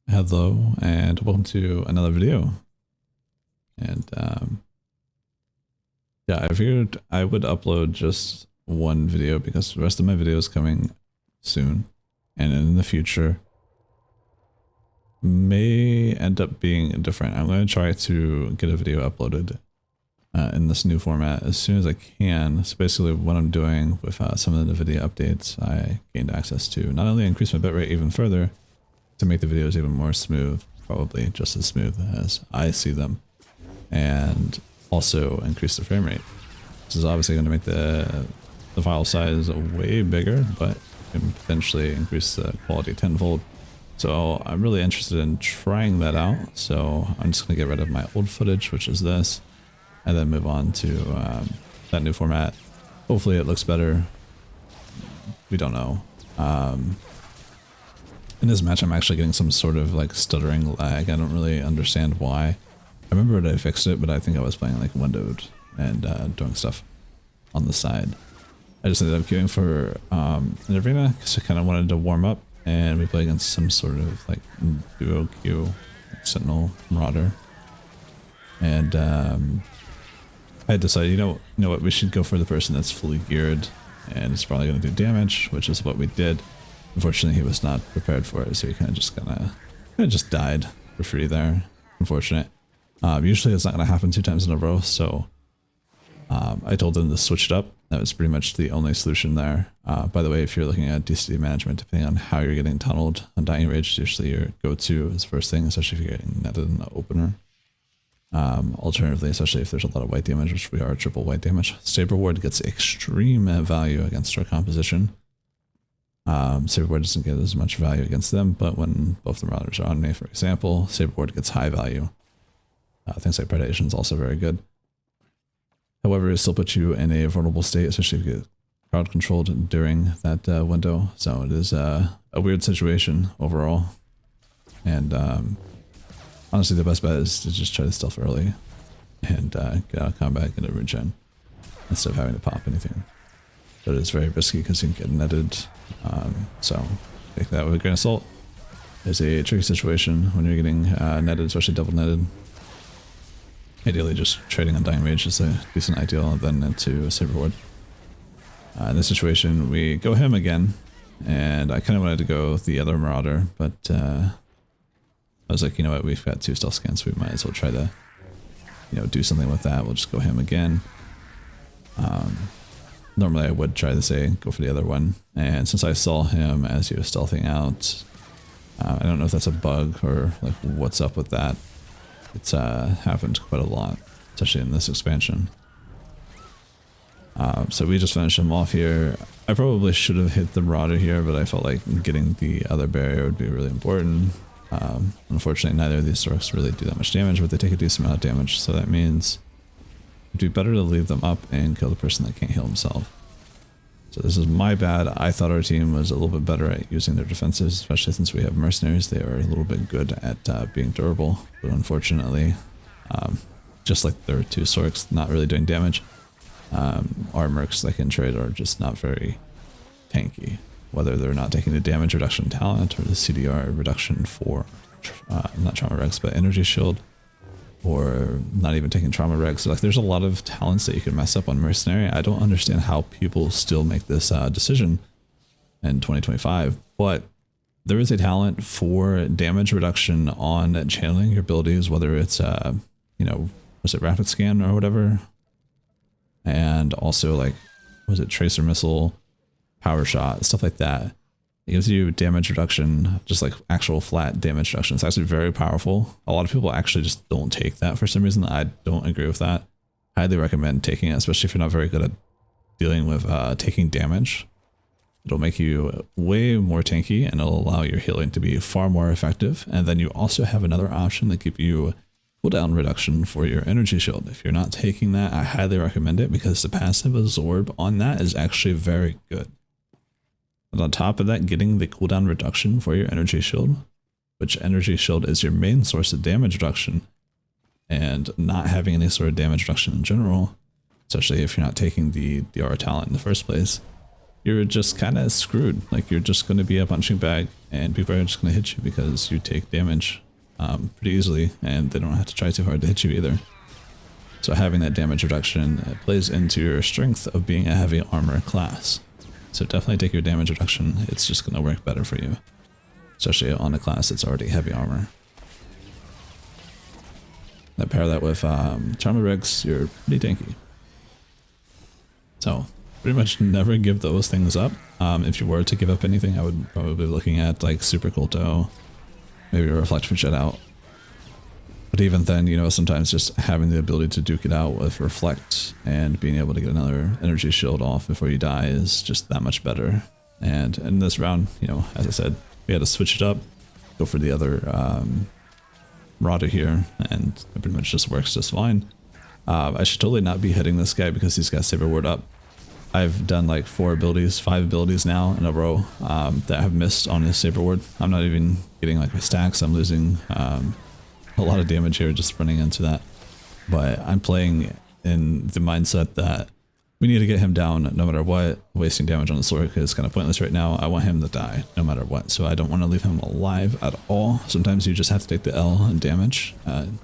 Hello and welcome to another video. And yeah, I figured I would upload just one video because the rest of my videos coming soon and in the future may end up being different. I'm going to try to get a video uploaded in this new format as soon as I can. So basically what I'm doing with some of the NVIDIA updates, I gained access to not only increase my bitrate even further to make the videos even more smooth, probably just as smooth as I see them, and also increase the frame rate. This is obviously going to make the file size way bigger, but can potentially increase the quality tenfold. So I'm really interested in trying that out. So I'm just going to get rid of my old footage, which is this, and then move on to that new format. Hopefully it looks better. We don't know. In this match, I'm actually getting some sort of like stuttering lag. I don't really understand why. I remember that I fixed it, but I think I was playing like windowed and doing stuff on the side. I just ended up queuing for an arena because I kind of wanted to warm up, and we play against some sort of like duo queue, Sentinel Marauder, and I decided, you know what, we should go for the person that's fully geared and it's probably going to do damage, which is what we did. Unfortunately, he was not prepared for it, so he kind of just died for free there. Unfortunate. Usually it's not going to happen 2 times in a row, so I told him to switch it up. That was pretty much the only solution there. By the way, if you're looking at DCD management, depending on how you're getting tunneled, Undying Rage is usually your go-to as first thing, especially if you're getting netted in the opener. Alternatively, especially if there's a lot of white damage, which we are triple white damage, Saber Ward gets extreme value against our composition. Saber Ward doesn't get as much value against them, but when both the Marauders are on me, for example, Saber Ward gets high value. Things like Predation is also very good. However, it still puts you in a vulnerable state, especially if you get crowd controlled during that window. So it is a weird situation overall. And honestly, the best bet is to just try to stealth early and get out of combat, get a regen, instead of having to pop anything. But it's very risky because you can get netted. So take that with a grain of salt. It's a tricky situation when you're getting netted, especially double netted. Ideally, just trading Undying Rage is a decent ideal, and then into Saber Ward. In this situation, we go him again, and I kind of wanted to go the other Marauder, but I was like, you know what, we've got 2 stealth scans, so we might as well try to, do something with that. We'll just go him again. Normally I would try to say go for the other one, and since I saw him as he was stealthing out, I don't know if that's a bug or like what's up with that. It's happened quite a lot, especially in this expansion. So we just finished him off here. I probably should have hit the Marauder here, but I felt like getting the other barrier would be really important. Unfortunately, neither of these Sorks really do that much damage, but they take a decent amount of damage, so that means it'd be better to leave them up and kill the person that can't heal himself. So this is my bad. I thought our team was a little bit better at using their defenses, especially since we have mercenaries. They are a little bit good at being durable, but unfortunately, just like their 2 Sorks not really doing damage, our mercs that can trade are just not very tanky. Whether they're not taking the damage reduction talent or the CDR reduction for, not trauma regs, but energy shield, or not even taking trauma regs. So like there's a lot of talents that you can mess up on Mercenary. I don't understand how people still make this decision in 2025, but there is a talent for damage reduction on channeling your abilities, whether it's, was it rapid scan or whatever? And also like, was it tracer missile, power shot, stuff like that. It gives you damage reduction, just like actual flat damage reduction. It's actually very powerful. A lot of people actually just don't take that for some reason. I don't agree with that. Highly recommend taking it, especially if you're not very good at dealing with taking damage. It'll make you way more tanky, and it'll allow your healing to be far more effective. And then you also have another option that gives you cooldown reduction for your energy shield. If you're not taking that, I highly recommend it because the passive absorb on that is actually very good. And on top of that, getting the cooldown reduction for your energy shield, which energy shield is your main source of damage reduction, and not having any sort of damage reduction in general, especially if you're not taking the DR talent in the first place, you're just kind of screwed. Like, you're just going to be a punching bag and people are just going to hit you because you take damage pretty easily, and they don't have to try too hard to hit you either. So having that damage reduction plays into your strength of being a heavy armor class. So definitely take your damage reduction, it's just going to work better for you, especially on a class that's already heavy armor. Now pair that with Charm of Rigs, you're pretty tanky. So pretty much never give those things up. If you were to give up anything, I would probably be looking at like Super Culto, maybe a Reflect for Jet out. But even then, you know, sometimes just having the ability to duke it out with Reflect and being able to get another energy shield off before you die is just that much better. And in this round, you know, as I said, we had to switch it up, go for the other Marauder here, and it pretty much just works just fine. I should totally not be hitting this guy because he's got Saber Ward up. I've done like 5 abilities now in a row that have missed on his Saber Ward. I'm not even getting like my stacks, I'm losing a lot of damage here just running into that. But I'm playing in the mindset that we need to get him down no matter what. Wasting damage on the Sword is kind of pointless right now. I want him to die no matter what, so I don't want to leave him alive at all. Sometimes you just have to take the L and damage.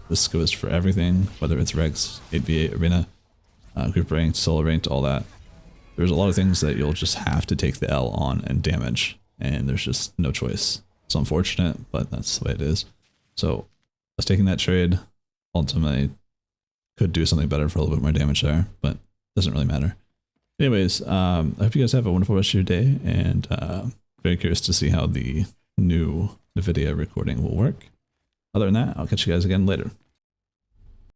This goes for everything, whether it's Regs, 8v8, Arena, group ranked, solo ranked, all that. There's a lot of things that you'll just have to take the L on and damage, and there's just no choice. It's unfortunate, but that's the way it is. So us taking that trade ultimately could do something better for a little bit more damage there, but doesn't really matter. Anyways, I hope you guys have a wonderful rest of your day, and very curious to see how the new NVIDIA recording will work. Other than that, I'll catch you guys again later.